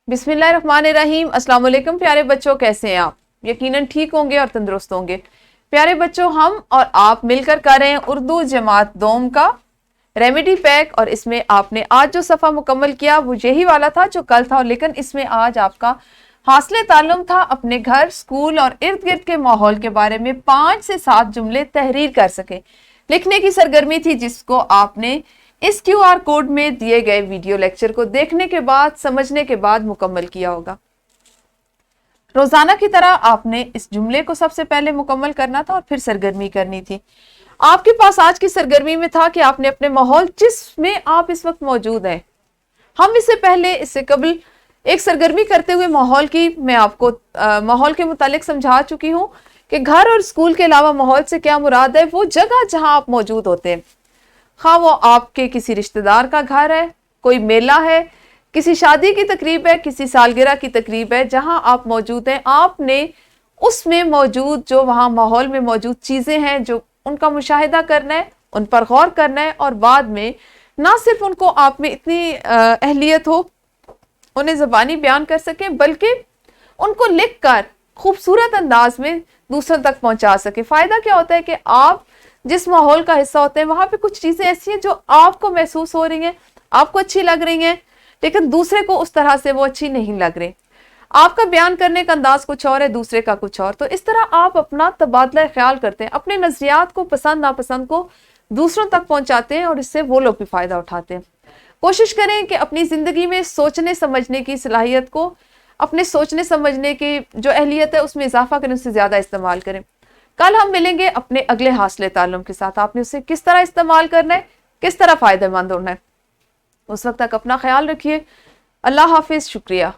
बिस्मिल्लाह रहमान रहीम। अस्सलाम वालेकुम प्यारे बच्चों, कैसे हैं आप? यकीनन ठीक होंगे और तंदुरुस्त होंगे। प्यारे बच्चों, हम और आप मिलकर कर रहे हैं उर्दू जमात दोम का रेमेडी पैक, और इसमें आपने आज जो सफ़ा मुकम्मल किया वो यही वाला था जो कल था, लेकिन इसमें आज आपका हासिल ताल्लुम था अपने घर, स्कूल और इर्द गिर्द के माहौल के बारे में 5 से 7 जुमले तहरीर कर सके। लिखने की सरगर्मी थी जिसको आपने इस QR कोड में दिए गए वीडियो लेक्चर को देखने के बाद, समझने के बाद मुकम्मल किया होगा। रोजाना की तरह आपने इस जुमले को सबसे पहले मुकम्मल करना था और फिर सरगर्मी करनी थी। आपके पास आज की सरगर्मी में था कि आपने अपने माहौल जिसमें आप इस वक्त मौजूद हैं, हम इससे कबल एक सरगर्मी करते हुए माहौल की मैं आपको माहौल के मुतालिक समझा चुकी हूँ कि घर और स्कूल के अलावा माहौल से क्या मुराद है। वो जगह जहां आप मौजूद होते हैं, हाँ वो आपके किसी रिश्तेदार का घर है, कोई मेला है, किसी शादी की तकरीब है, किसी सालगिरह की तकरीब है, जहां आप मौजूद हैं, आपने उसमें मौजूद जो वहां माहौल में मौजूद चीजें हैं जो उनका मुशाहिदा करना है, उन पर गौर करना है, और बाद में ना सिर्फ उनको आप में इतनी अहलियत हो उन्हें ज़बानी बयान कर सकें, बल्कि उनको लिख कर खूबसूरत अंदाज में दूसरों तक पहुंचा सके। फायदा क्या होता है कि आप जिस माहौल का हिस्सा होते हैं वहां पे कुछ चीजें ऐसी हैं जो आपको महसूस हो रही हैं, आपको अच्छी लग रही हैं, लेकिन दूसरे को उस तरह से वो अच्छी नहीं लग रही। आपका बयान करने का अंदाज कुछ और है, दूसरे का कुछ और। तो इस तरह आप अपना तबादला ख्याल करते हैं, अपने नजरियात को, पसंद नापसंद को दूसरों तक पहुंचाते हैं, और इससे वो लोग भी फायदा उठाते हैं। कोशिश करें कि अपनी जिंदगी में सोचने समझने की सलाहियत को, अपने सोचने समझने की जो अहलियत है उसमें इजाफा करें, उससे ज्यादा इस्तेमाल करें। कल हम मिलेंगे अपने अगले हासिल ताल्लुम के साथ। आपने उसे किस तरह इस्तेमाल करना है, किस तरह फायदेमंद होना है। उस वक्त तक अपना ख्याल रखिए। अल्लाह हाफिज, शुक्रिया।